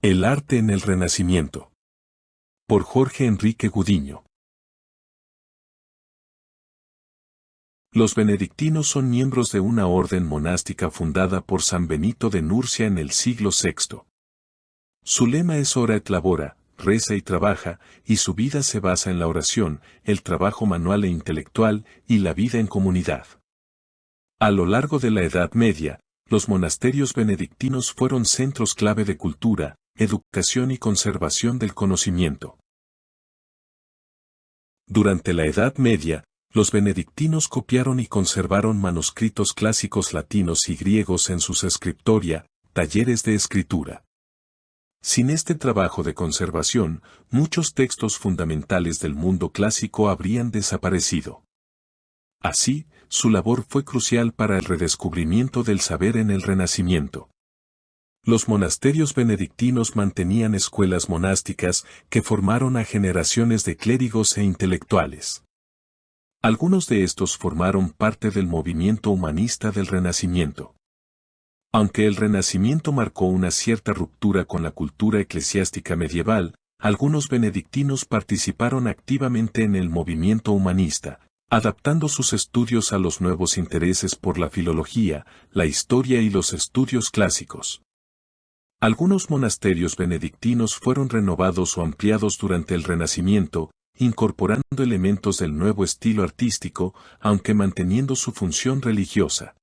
El arte en el Renacimiento. Por Jorge Enrique Gudiño. Los benedictinos son miembros de una orden monástica fundada por San Benito de Nurcia en el siglo VI. Su lema es ora et labora, reza y trabaja, y su vida se basa en la oración, el trabajo manual e intelectual, y la vida en comunidad. A lo largo de la Edad Media, los monasterios benedictinos fueron centros clave de cultura, educación y conservación del conocimiento. Durante la Edad Media, los benedictinos copiaron y conservaron manuscritos clásicos latinos y griegos en sus scriptoria, talleres de escritura. Sin este trabajo de conservación, muchos textos fundamentales del mundo clásico habrían desaparecido. Así, su labor fue crucial para el redescubrimiento del saber en el Renacimiento. Los monasterios benedictinos mantenían escuelas monásticas que formaron a generaciones de clérigos e intelectuales. Algunos de estos formaron parte del movimiento humanista del Renacimiento. Aunque el Renacimiento marcó una cierta ruptura con la cultura eclesiástica medieval, algunos benedictinos participaron activamente en el movimiento humanista, adaptando sus estudios a los nuevos intereses por la filología, la historia y los estudios clásicos. Algunos monasterios benedictinos fueron renovados o ampliados durante el Renacimiento, incorporando elementos del nuevo estilo artístico, aunque manteniendo su función religiosa.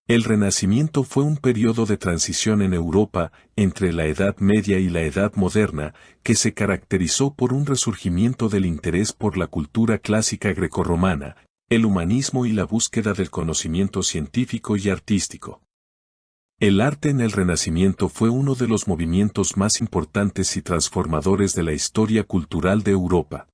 El Renacimiento fue un periodo de transición en Europa, entre la Edad Media y la Edad Moderna, que se caracterizó por un resurgimiento del interés por la cultura clásica grecorromana, el humanismo y la búsqueda del conocimiento científico y artístico. El arte en el Renacimiento fue uno de los movimientos más importantes y transformadores de la historia cultural de Europa.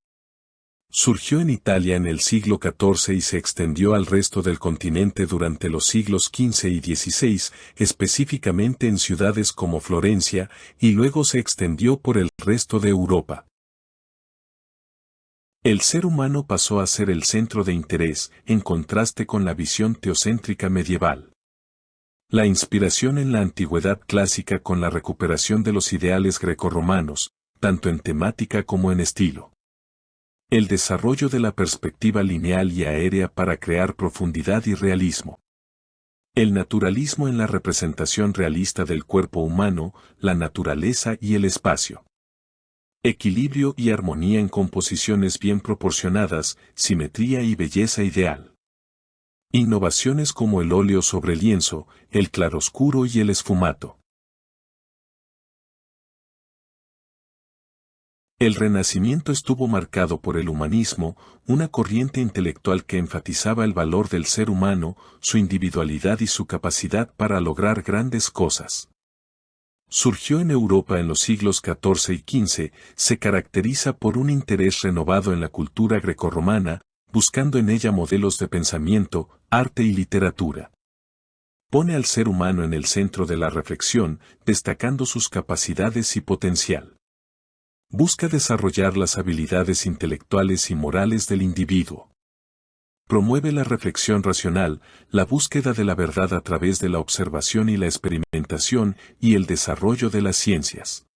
Surgió en Italia en el siglo XIV y se extendió al resto del continente durante los siglos XV y XVI, específicamente en ciudades como Florencia, y luego se extendió por el resto de Europa. El ser humano pasó a ser el centro de interés, en contraste con la visión teocéntrica medieval. La inspiración en la antigüedad clásica con la recuperación de los ideales grecorromanos, tanto en temática como en estilo. El desarrollo de la perspectiva lineal y aérea para crear profundidad y realismo. El naturalismo en la representación realista del cuerpo humano, la naturaleza y el espacio. Equilibrio y armonía en composiciones bien proporcionadas, simetría y belleza ideal. Innovaciones como el óleo sobre lienzo, el claroscuro y el esfumato. El Renacimiento estuvo marcado por el humanismo, una corriente intelectual que enfatizaba el valor del ser humano, su individualidad y su capacidad para lograr grandes cosas. Surgió en Europa en los siglos XIV y XV, se caracteriza por un interés renovado en la cultura grecorromana, buscando en ella modelos de pensamiento, arte y literatura. Pone al ser humano en el centro de la reflexión, destacando sus capacidades y potencial. Busca desarrollar las habilidades intelectuales y morales del individuo. Promueve la reflexión racional, la búsqueda de la verdad a través de la observación y la experimentación, y el desarrollo de las ciencias.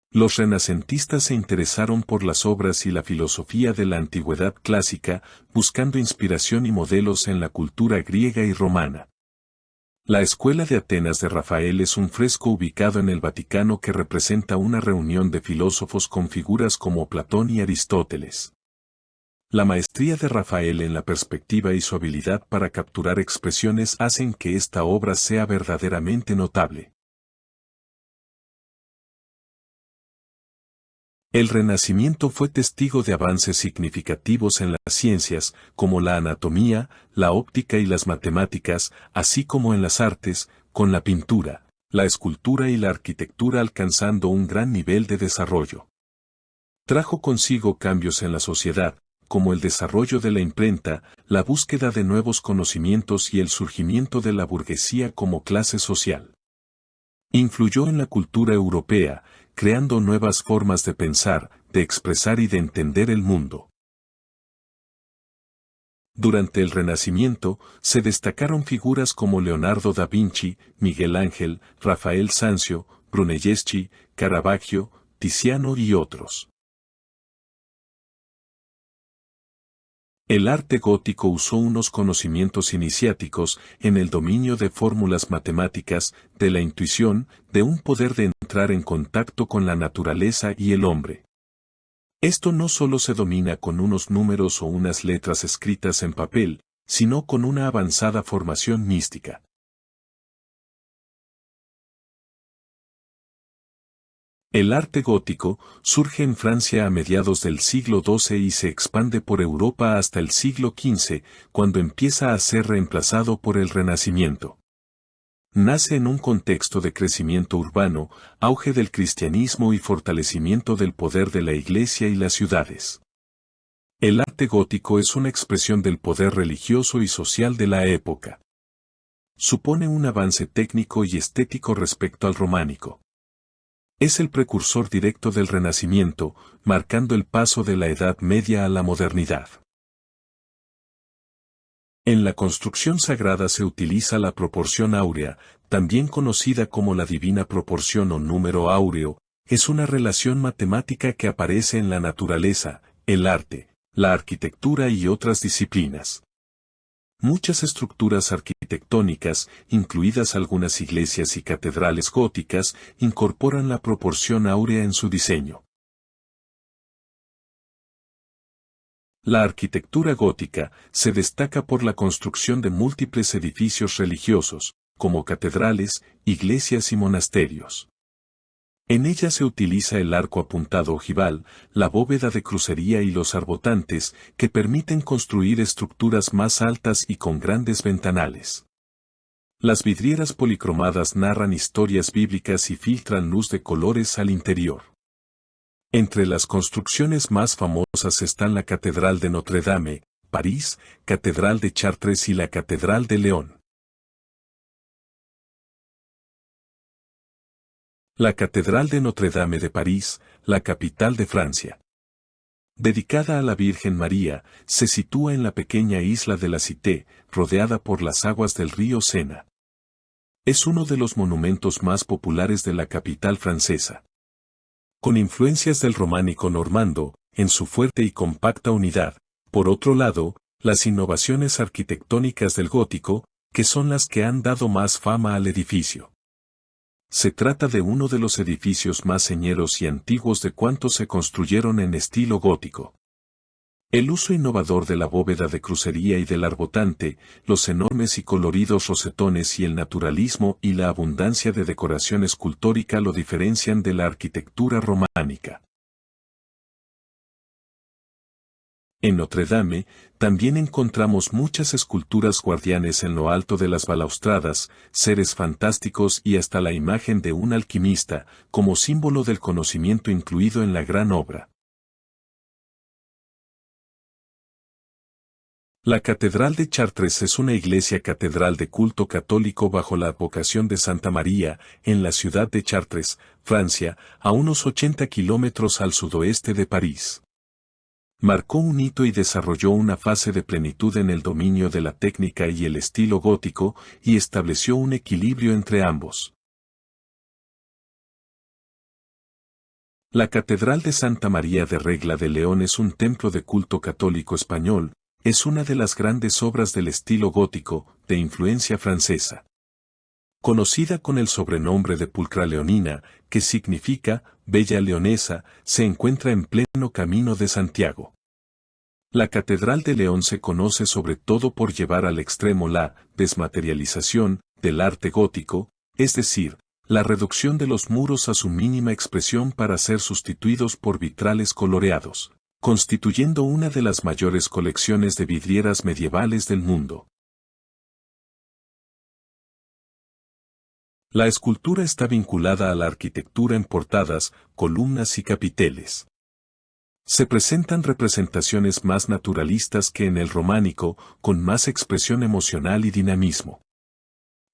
Los renacentistas se interesaron por las obras y la filosofía de la antigüedad clásica, buscando inspiración y modelos en la cultura griega y romana. La Escuela de Atenas de Rafael es un fresco ubicado en el Vaticano que representa una reunión de filósofos con figuras como Platón y Aristóteles. La maestría de Rafael en la perspectiva y su habilidad para capturar expresiones hacen que esta obra sea verdaderamente notable. El Renacimiento fue testigo de avances significativos en las ciencias, como la anatomía, la óptica y las matemáticas, así como en las artes, con la pintura, la escultura y la arquitectura alcanzando un gran nivel de desarrollo. Trajo consigo cambios en la sociedad, como el desarrollo de la imprenta, la búsqueda de nuevos conocimientos y el surgimiento de la burguesía como clase social. Influyó en la cultura europea, creando nuevas formas de pensar, de expresar y de entender el mundo. Durante el Renacimiento, se destacaron figuras como Leonardo da Vinci, Miguel Ángel, Rafael Sanzio, Brunelleschi, Caravaggio, Tiziano y otros. El arte gótico usó unos conocimientos iniciáticos en el dominio de fórmulas matemáticas, de la intuición, de un poder de entrar en contacto con la naturaleza y el hombre. Esto no solo se domina con unos números o unas letras escritas en papel, sino con una avanzada formación mística. El arte gótico surge en Francia a mediados del siglo XII y se expande por Europa hasta el siglo XV, cuando empieza a ser reemplazado por el Renacimiento. Nace en un contexto de crecimiento urbano, auge del cristianismo y fortalecimiento del poder de la Iglesia y las ciudades. El arte gótico es una expresión del poder religioso y social de la época. Supone un avance técnico y estético respecto al románico. Es el precursor directo del Renacimiento, marcando el paso de la Edad Media a la modernidad. En la construcción sagrada se utiliza la proporción áurea, también conocida como la divina proporción o número áureo, es una relación matemática que aparece en la naturaleza, el arte, la arquitectura y otras disciplinas. Muchas estructuras arquitectónicas, incluidas algunas iglesias y catedrales góticas, incorporan la proporción áurea en su diseño. La arquitectura gótica se destaca por la construcción de múltiples edificios religiosos, como catedrales, iglesias y monasterios. En ella se utiliza el arco apuntado ojival, la bóveda de crucería y los arbotantes, que permiten construir estructuras más altas y con grandes ventanales. Las vidrieras policromadas narran historias bíblicas y filtran luz de colores al interior. Entre las construcciones más famosas están la Catedral de Notre Dame, París, Catedral de Chartres y la Catedral de León. La Catedral de Notre Dame de París, la capital de Francia. Dedicada a la Virgen María, se sitúa en la pequeña isla de la Cité, rodeada por las aguas del río Sena. Es uno de los monumentos más populares de la capital francesa. Con influencias del románico normando, en su fuerte y compacta unidad, por otro lado, las innovaciones arquitectónicas del gótico, que son las que han dado más fama al edificio. Se trata de uno de los edificios más señeros y antiguos de cuantos se construyeron en estilo gótico. El uso innovador de la bóveda de crucería y del arbotante, los enormes y coloridos rosetones y el naturalismo y la abundancia de decoración escultórica lo diferencian de la arquitectura románica. En Notre Dame, también encontramos muchas esculturas guardianes en lo alto de las balaustradas, seres fantásticos y hasta la imagen de un alquimista, como símbolo del conocimiento incluido en la gran obra. La Catedral de Chartres es una iglesia catedral de culto católico bajo la advocación de Santa María, en la ciudad de Chartres, Francia, a unos 80 kilómetros al sudoeste de París. Marcó un hito y desarrolló una fase de plenitud en el dominio de la técnica y el estilo gótico, y estableció un equilibrio entre ambos. La Catedral de Santa María de Regla de León es un templo de culto católico español, es una de las grandes obras del estilo gótico, de influencia francesa. Conocida con el sobrenombre de Pulcra Leonina, que significa Bella Leonesa, se encuentra en pleno Camino de Santiago. La Catedral de León se conoce sobre todo por llevar al extremo la desmaterialización del arte gótico, es decir, la reducción de los muros a su mínima expresión para ser sustituidos por vitrales coloreados, constituyendo una de las mayores colecciones de vidrieras medievales del mundo. La escultura está vinculada a la arquitectura en portadas, columnas y capiteles. Se presentan representaciones más naturalistas que en el románico, con más expresión emocional y dinamismo.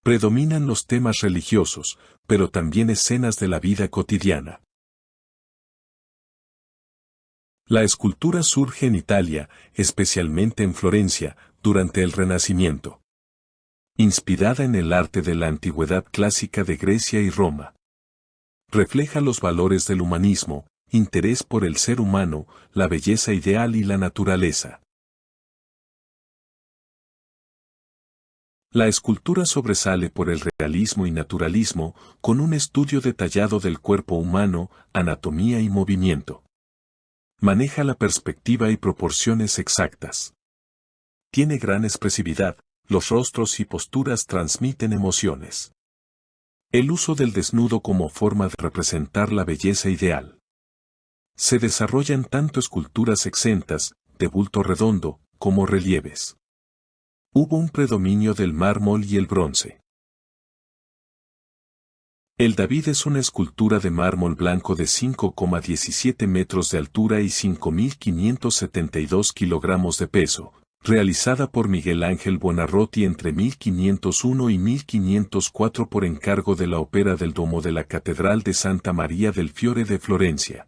Predominan los temas religiosos, pero también escenas de la vida cotidiana. La escultura surge en Italia, especialmente en Florencia, durante el Renacimiento. Inspirada en el arte de la antigüedad clásica de Grecia y Roma. Refleja los valores del humanismo, interés por el ser humano, la belleza ideal y la naturaleza. La escultura sobresale por el realismo y naturalismo, con un estudio detallado del cuerpo humano, anatomía y movimiento. Maneja la perspectiva y proporciones exactas. Tiene gran expresividad, los rostros y posturas transmiten emociones. El uso del desnudo como forma de representar la belleza ideal. Se desarrollan tanto esculturas exentas, de bulto redondo, como relieves. Hubo un predominio del mármol y el bronce. El David es una escultura de mármol blanco de 5,17 metros de altura y 5.572 kilogramos de peso, realizada por Miguel Ángel Buonarroti entre 1501 y 1504 por encargo de la Ópera del Duomo de la Catedral de Santa María del Fiore de Florencia.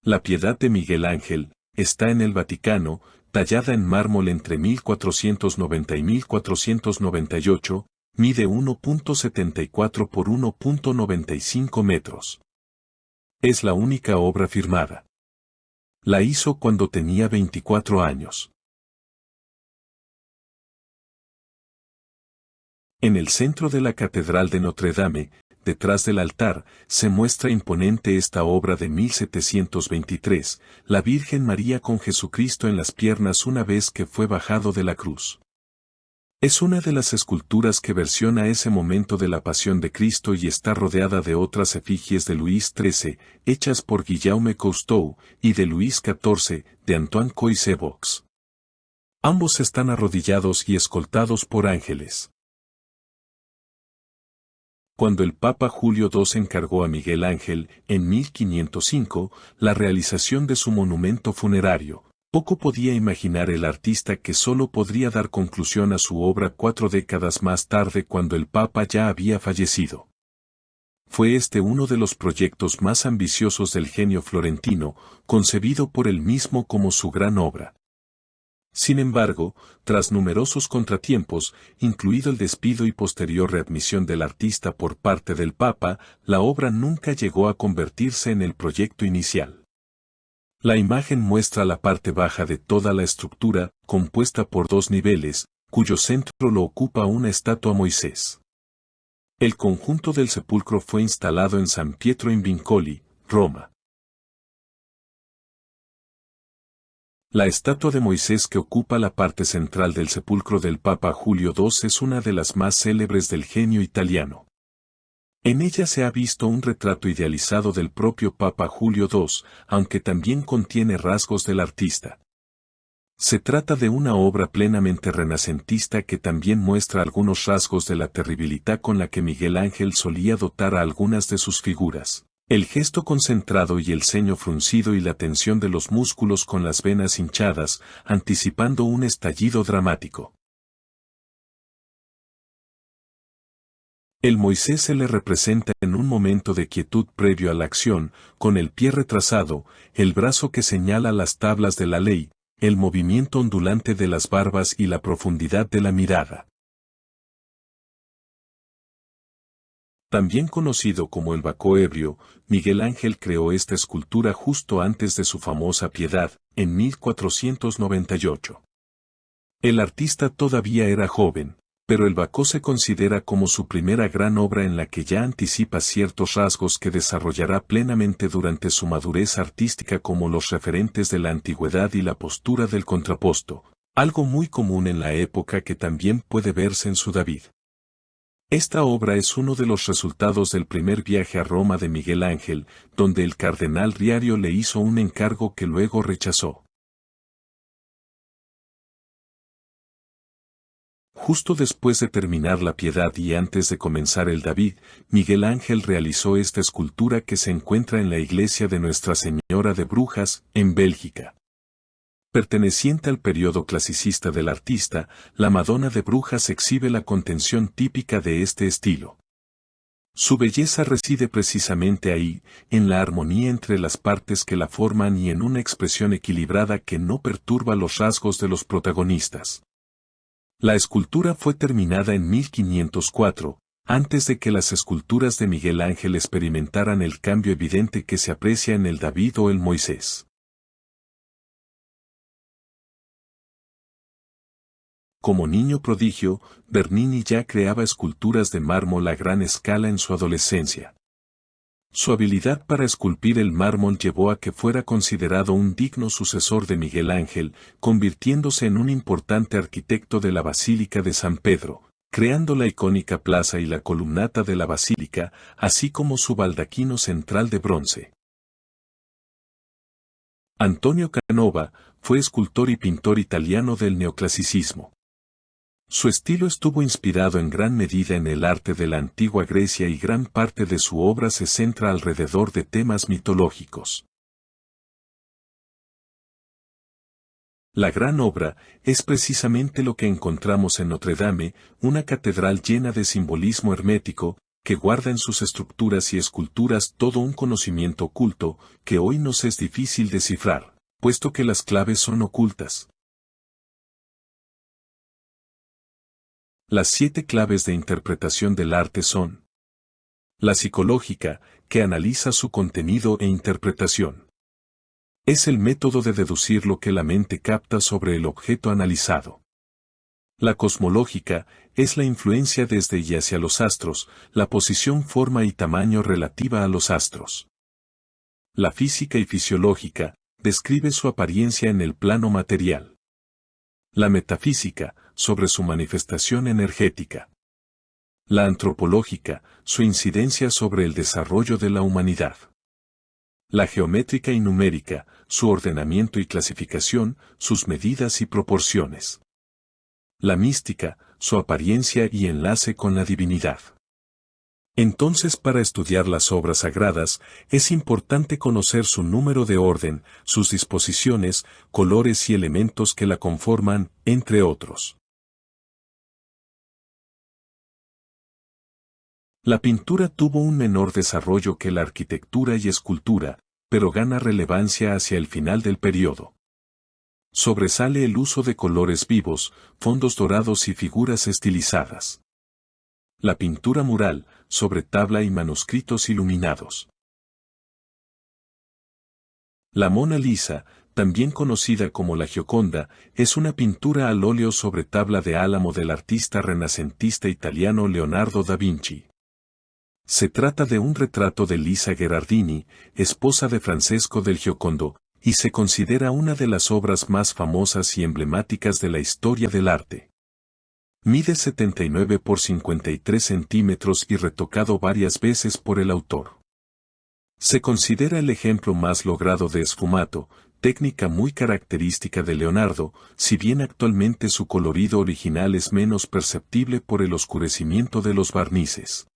La Piedad de Miguel Ángel está en el Vaticano, tallada en mármol entre 1490 y 1498, mide 1,74 por 1,95 metros. Es la única obra firmada. La hizo cuando tenía 24 años. En el centro de la Catedral de Notre Dame, detrás del altar, se muestra imponente esta obra de 1723, la Virgen María con Jesucristo en las piernas una vez que fue bajado de la cruz. Es una de las esculturas que versiona ese momento de la pasión de Cristo y está rodeada de otras efigies de Luis XIII, hechas por Guillaume Cousteau, y de Luis XIV, de Antoine Coixet-Box. Ambos están arrodillados y escoltados por ángeles. Cuando el Papa Julio II encargó a Miguel Ángel, en 1505, la realización de su monumento funerario, poco podía imaginar el artista que solo podría dar conclusión a su obra 4 décadas más tarde cuando el Papa ya había fallecido. Fue este uno de los proyectos más ambiciosos del genio florentino, concebido por él mismo como su gran obra. Sin embargo, tras numerosos contratiempos, incluido el despido y posterior readmisión del artista por parte del Papa, la obra nunca llegó a convertirse en el proyecto inicial. La imagen muestra la parte baja de toda la estructura, compuesta por 2 niveles, cuyo centro lo ocupa una estatua Moisés. El conjunto del sepulcro fue instalado en San Pietro in Vincoli, Roma. La estatua de Moisés que ocupa la parte central del sepulcro del Papa Julio II es una de las más célebres del genio italiano. En ella se ha visto un retrato idealizado del propio Papa Julio II, aunque también contiene rasgos del artista. Se trata de una obra plenamente renacentista que también muestra algunos rasgos de la terribilidad con la que Miguel Ángel solía dotar a algunas de sus figuras. El gesto concentrado y el ceño fruncido y la tensión de los músculos con las venas hinchadas, anticipando un estallido dramático. El Moisés se le representa en un momento de quietud previo a la acción, con el pie retrasado, el brazo que señala las tablas de la ley, el movimiento ondulante de las barbas y la profundidad de la mirada. También conocido como el Bacó ebrio, Miguel Ángel creó esta escultura justo antes de su famosa Piedad, en 1498. El artista todavía era joven, pero el Bacó se considera como su primera gran obra en la que ya anticipa ciertos rasgos que desarrollará plenamente durante su madurez artística como los referentes de la antigüedad y la postura del contraposto, algo muy común en la época que también puede verse en su David. Esta obra es uno de los resultados del primer viaje a Roma de Miguel Ángel, donde el cardenal Riario le hizo un encargo que luego rechazó. Justo después de terminar la Piedad y antes de comenzar el David, Miguel Ángel realizó esta escultura que se encuentra en la iglesia de Nuestra Señora de Brujas, en Bélgica. Perteneciente al periodo clasicista del artista, la Madonna de Brujas exhibe la contención típica de este estilo. Su belleza reside precisamente ahí, en la armonía entre las partes que la forman y en una expresión equilibrada que no perturba los rasgos de los protagonistas. La escultura fue terminada en 1504, antes de que las esculturas de Miguel Ángel experimentaran el cambio evidente que se aprecia en el David o el Moisés. Como niño prodigio, Bernini ya creaba esculturas de mármol a gran escala en su adolescencia. Su habilidad para esculpir el mármol llevó a que fuera considerado un digno sucesor de Miguel Ángel, convirtiéndose en un importante arquitecto de la Basílica de San Pedro, creando la icónica plaza y la columnata de la basílica, así como su baldaquino central de bronce. Antonio Canova fue escultor y pintor italiano del neoclasicismo. Su estilo estuvo inspirado en gran medida en el arte de la antigua Grecia y gran parte de su obra se centra alrededor de temas mitológicos. La gran obra es precisamente lo que encontramos en Notre Dame, una catedral llena de simbolismo hermético, que guarda en sus estructuras y esculturas todo un conocimiento oculto, que hoy nos es difícil descifrar, puesto que las claves son ocultas. Las 7 claves de interpretación del arte son: la psicológica, que analiza su contenido e interpretación. Es el método de deducir lo que la mente capta sobre el objeto analizado. La cosmológica, es la influencia desde y hacia los astros, la posición, forma y tamaño relativa a los astros. La física y fisiológica, describe su apariencia en el plano material. La metafísica, sobre su manifestación energética. La antropológica, su incidencia sobre el desarrollo de la humanidad. La geométrica y numérica, su ordenamiento y clasificación, sus medidas y proporciones. La mística, su apariencia y enlace con la divinidad. Entonces, para estudiar las obras sagradas, es importante conocer su número de orden, sus disposiciones, colores y elementos que la conforman, entre otros. La pintura tuvo un menor desarrollo que la arquitectura y escultura, pero gana relevancia hacia el final del periodo. Sobresale el uso de colores vivos, fondos dorados y figuras estilizadas. La pintura mural, sobre tabla y manuscritos iluminados. La Mona Lisa, también conocida como la Gioconda, es una pintura al óleo sobre tabla de álamo del artista renacentista italiano Leonardo da Vinci. Se trata de un retrato de Lisa Gherardini, esposa de Francesco del Giocondo, y se considera una de las obras más famosas y emblemáticas de la historia del arte. Mide 79 por 53 centímetros y retocado varias veces por el autor. Se considera el ejemplo más logrado de esfumato, técnica muy característica de Leonardo, si bien actualmente su colorido original es menos perceptible por el oscurecimiento de los barnices.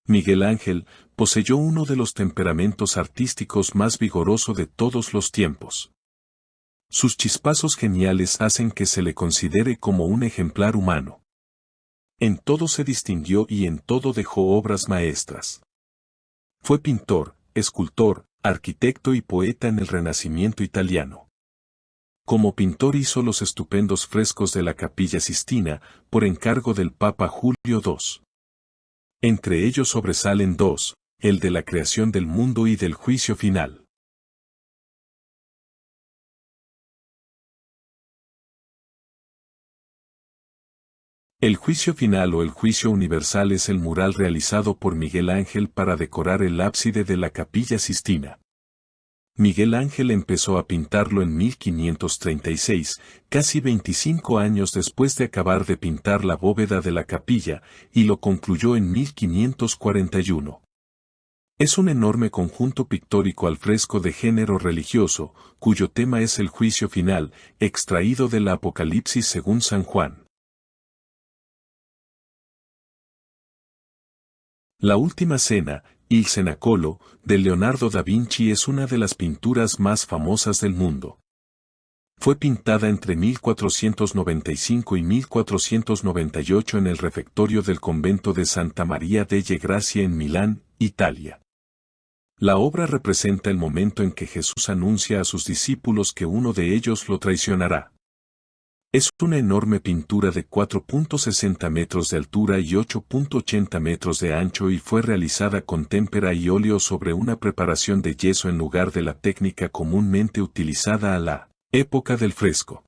Miguel Ángel poseyó uno de los temperamentos artísticos más vigoroso de todos los tiempos. Sus chispazos geniales hacen que se le considere como un ejemplar humano. En todo se distinguió y en todo dejó obras maestras. Fue pintor, escultor, arquitecto y poeta en el Renacimiento italiano. Como pintor hizo los estupendos frescos de la Capilla Sistina, por encargo del Papa Julio II. Entre ellos sobresalen 2, el de la creación del mundo y del juicio final. El juicio final o el juicio universal es el mural realizado por Miguel Ángel para decorar el ábside de la Capilla Sistina. Miguel Ángel empezó a pintarlo en 1536, casi 25 años después de acabar de pintar la bóveda de la capilla, y lo concluyó en 1541. Es un enorme conjunto pictórico al fresco de género religioso, cuyo tema es el juicio final, extraído del Apocalipsis según San Juan. La Última Cena, Il Cenacolo, de Leonardo da Vinci es una de las pinturas más famosas del mundo. Fue pintada entre 1495 y 1498 en el refectorio del convento de Santa María delle Grazie en Milán, Italia. La obra representa el momento en que Jesús anuncia a sus discípulos que uno de ellos lo traicionará. Es una enorme pintura de 4.60 metros de altura y 8.80 metros de ancho y fue realizada con témpera y óleo sobre una preparación de yeso en lugar de la técnica comúnmente utilizada a la época del fresco.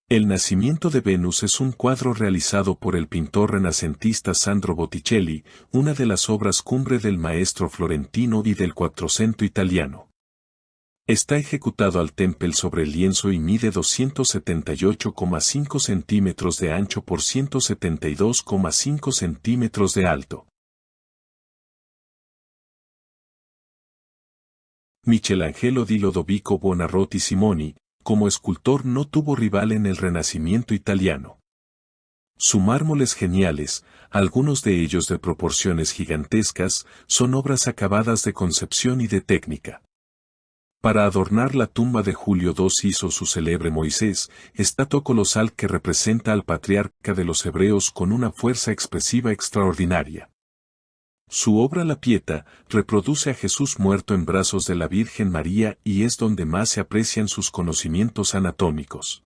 El nacimiento de Venus es un cuadro realizado por el pintor renacentista Sandro Botticelli, una de las obras cumbre del maestro florentino y del Quattrocento italiano. Está ejecutado al témpel sobre lienzo y mide 278,5 centímetros de ancho por 172,5 centímetros de alto. Michelangelo di Lodovico Buonarroti Simoni, como escultor no tuvo rival en el Renacimiento italiano. Sus mármoles geniales, algunos de ellos de proporciones gigantescas, son obras acabadas de concepción y de técnica. Para adornar la tumba de Julio II hizo su célebre Moisés, estatua colosal que representa al patriarca de los hebreos con una fuerza expresiva extraordinaria. Su obra La Pietà reproduce a Jesús muerto en brazos de la Virgen María y es donde más se aprecian sus conocimientos anatómicos.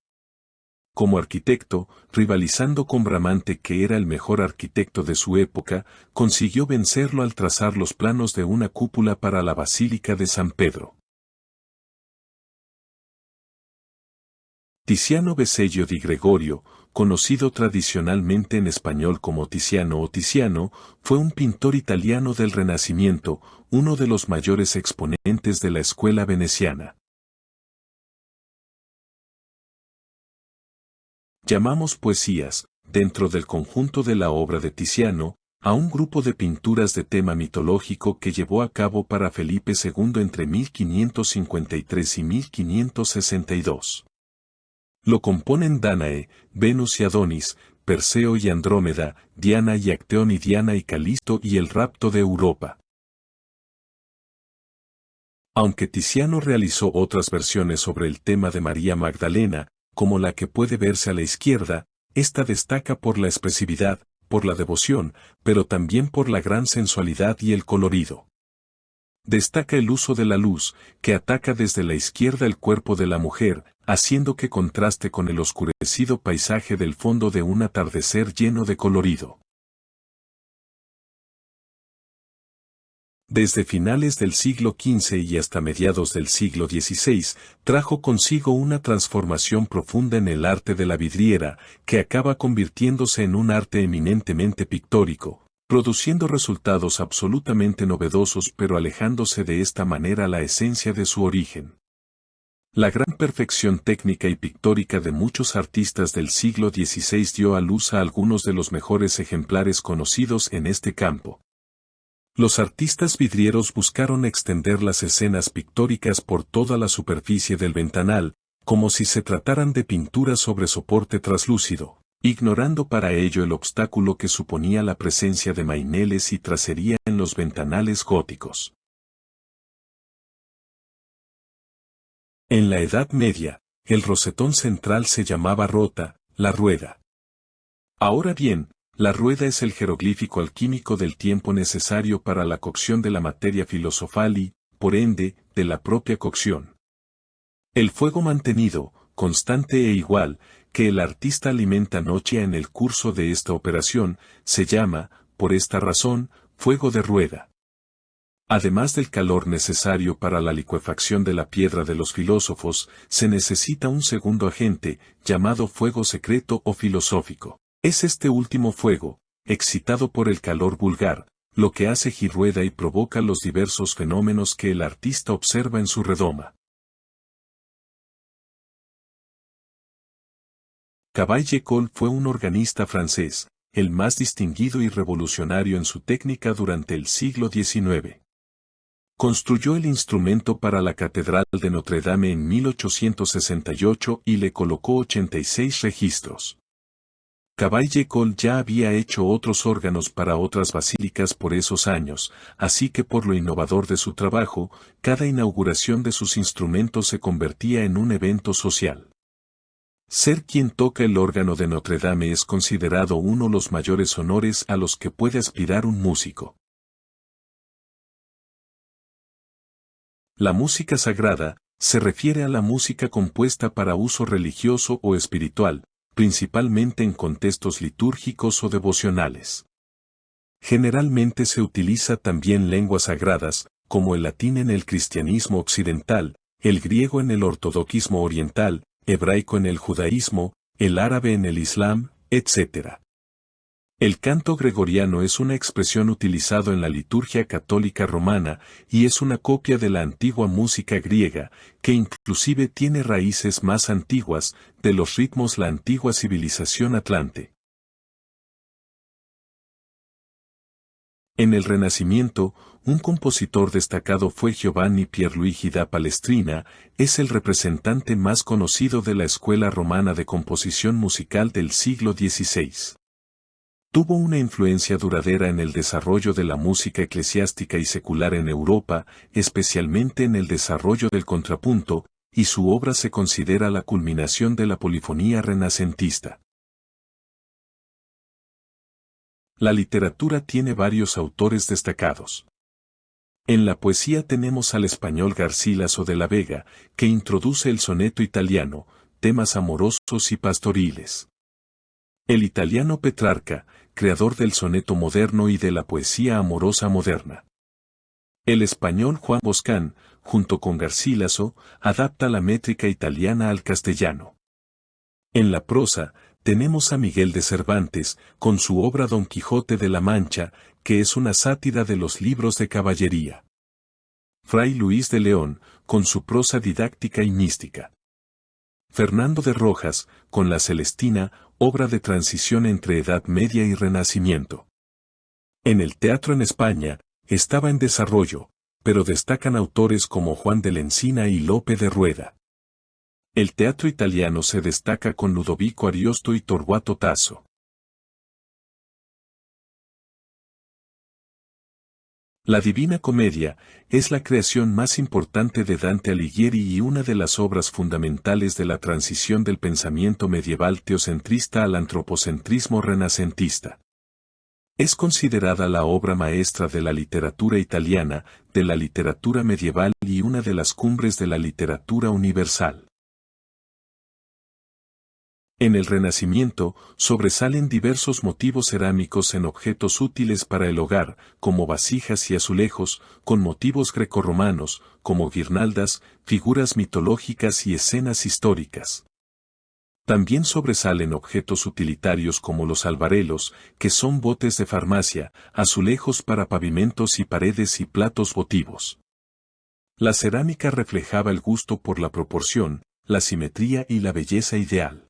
Como arquitecto, rivalizando con Bramante que era el mejor arquitecto de su época, consiguió vencerlo al trazar los planos de una cúpula para la Basílica de San Pedro. Tiziano Veselio di Gregorio, conocido tradicionalmente en español como Tiziano o Tiziano, fue un pintor italiano del Renacimiento, uno de los mayores exponentes de la escuela veneciana. Llamamos poesías, dentro del conjunto de la obra de Tiziano, a un grupo de pinturas de tema mitológico que llevó a cabo para Felipe II entre 1553 y 1562. Lo componen Dánae, Venus y Adonis, Perseo y Andrómeda, Diana y Acteón y Diana y Calisto y el rapto de Europa. Aunque Tiziano realizó otras versiones sobre el tema de María Magdalena, como la que puede verse a la izquierda, esta destaca por la expresividad, por la devoción, pero también por la gran sensualidad y el colorido. Destaca el uso de la luz, que ataca desde la izquierda el cuerpo de la mujer, haciendo que contraste con el oscurecido paisaje del fondo de un atardecer lleno de colorido. Desde finales del siglo XV y hasta mediados del siglo XVI, trajo consigo una transformación profunda en el arte de la vidriera, que acaba convirtiéndose en un arte eminentemente pictórico, produciendo resultados absolutamente novedosos pero alejándose de esta manera la esencia de su origen. La gran perfección técnica y pictórica de muchos artistas del siglo XVI dio a luz a algunos de los mejores ejemplares conocidos en este campo. Los artistas vidrieros buscaron extender las escenas pictóricas por toda la superficie del ventanal, como si se trataran de pinturas sobre soporte traslúcido, ignorando para ello el obstáculo que suponía la presencia de maineles y tracería en los ventanales góticos. En la Edad Media, el rosetón central se llamaba rota, la rueda. Ahora bien, la rueda es el jeroglífico alquímico del tiempo necesario para la cocción de la materia filosofal y, por ende, de la propia cocción. El fuego mantenido, constante e igual, que el artista alimenta noche en el curso de esta operación, se llama, por esta razón, fuego de rueda. Además del calor necesario para la licuefacción de la piedra de los filósofos, se necesita un segundo agente, llamado fuego secreto o filosófico. Es este último fuego, excitado por el calor vulgar, lo que hace girrueda y provoca los diversos fenómenos que el artista observa en su redoma. Cavaille-Coll fue un organista francés, el más distinguido y revolucionario en su técnica durante el siglo XIX. Construyó el instrumento para la Catedral de Notre Dame en 1868 y le colocó 86 registros. Cavaillé-Coll ya había hecho otros órganos para otras basílicas por esos años, así que por lo innovador de su trabajo, cada inauguración de sus instrumentos se convertía en un evento social. Ser quien toca el órgano de Notre Dame es considerado uno de los mayores honores a los que puede aspirar un músico. La música sagrada se refiere a la música compuesta para uso religioso o espiritual, principalmente en contextos litúrgicos o devocionales. Generalmente se utiliza también lenguas sagradas, como el latín en el cristianismo occidental, el griego en el ortodoxismo oriental, hebraico en el judaísmo, el árabe en el islam, etc. El canto gregoriano es una expresión utilizada en la liturgia católica romana y es una copia de la antigua música griega, que inclusive tiene raíces más antiguas de los ritmos de la antigua civilización atlante. En el Renacimiento, un compositor destacado fue Giovanni Pierluigi da Palestrina, es el representante más conocido de la escuela romana de composición musical del siglo XVI. Tuvo una influencia duradera en el desarrollo de la música eclesiástica y secular en Europa, especialmente en el desarrollo del contrapunto, y su obra se considera la culminación de la polifonía renacentista. La literatura tiene varios autores destacados. En la poesía tenemos al español Garcilaso de la Vega, que introduce el soneto italiano, temas amorosos y pastoriles. El italiano Petrarca, creador del soneto moderno y de la poesía amorosa moderna. El español Juan Boscán, junto con Garcilaso, adapta la métrica italiana al castellano. En la prosa, tenemos a Miguel de Cervantes, con su obra Don Quijote de la Mancha, que es una sátira de los libros de caballería. Fray Luis de León, con su prosa didáctica y mística. Fernando de Rojas, con La Celestina, obra de transición entre Edad Media y Renacimiento. En el teatro en España, estaba en desarrollo, pero destacan autores como Juan de la Encina y Lope de Rueda. El teatro italiano se destaca con Ludovico Ariosto y Torquato Tasso. La Divina Comedia es la creación más importante de Dante Alighieri y una de las obras fundamentales de la transición del pensamiento medieval teocentrista al antropocentrismo renacentista. Es considerada la obra maestra de la literatura italiana, de la literatura medieval y una de las cumbres de la literatura universal. En el Renacimiento, sobresalen diversos motivos cerámicos en objetos útiles para el hogar, como vasijas y azulejos, con motivos grecorromanos, como guirnaldas, figuras mitológicas y escenas históricas. También sobresalen objetos utilitarios como los albarelos, que son botes de farmacia, azulejos para pavimentos y paredes y platos votivos. La cerámica reflejaba el gusto por la proporción, la simetría y la belleza ideal.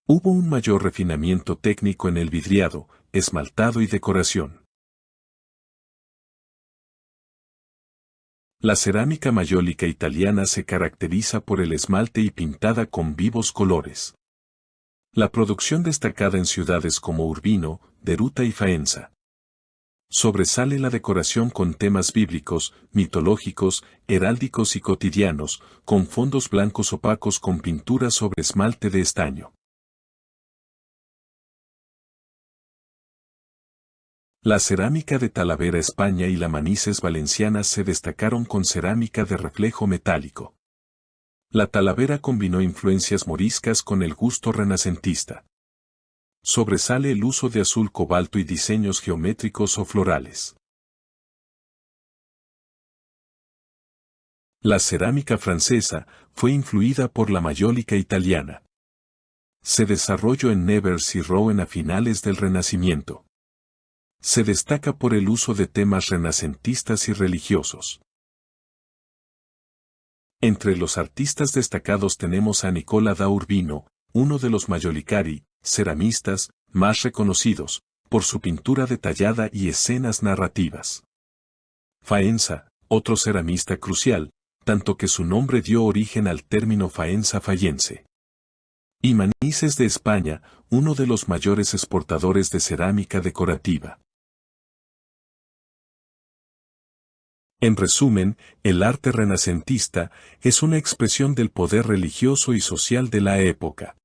Hubo un mayor refinamiento técnico en el vidriado, esmaltado y decoración. La cerámica mayólica italiana se caracteriza por el esmalte y pintada con vivos colores. La producción destacada en ciudades como Urbino, Deruta y Faenza. Sobresale la decoración con temas bíblicos, mitológicos, heráldicos y cotidianos, con fondos blancos opacos con pintura sobre esmalte de estaño. La cerámica de Talavera España y la Manises Valenciana se destacaron con cerámica de reflejo metálico. La Talavera combinó influencias moriscas con el gusto renacentista. Sobresale el uso de azul cobalto y diseños geométricos o florales. La cerámica francesa fue influida por la mayólica italiana. Se desarrolló en Nevers y Rouen a finales del Renacimiento. Se destaca por el uso de temas renacentistas y religiosos. Entre los artistas destacados tenemos a Nicola da Urbino, uno de los mayolicari, ceramistas, más reconocidos, por su pintura detallada y escenas narrativas. Faenza, otro ceramista crucial, tanto que su nombre dio origen al término Faenza fayense. Y Manises de España, uno de los mayores exportadores de cerámica decorativa. En resumen, el arte renacentista es una expresión del poder religioso y social de la época.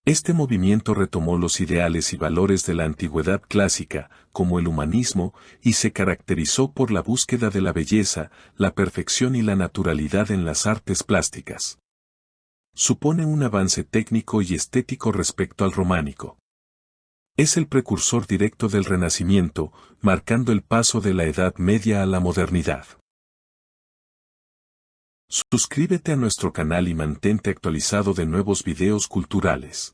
Este movimiento retomó los ideales y valores de la antigüedad clásica, como el humanismo, y se caracterizó por la búsqueda de la belleza, la perfección y la naturalidad en las artes plásticas. Supone un avance técnico y estético respecto al románico. Es el precursor directo del Renacimiento, marcando el paso de la Edad Media a la modernidad. Suscríbete a nuestro canal y mantente actualizado de nuevos videos culturales.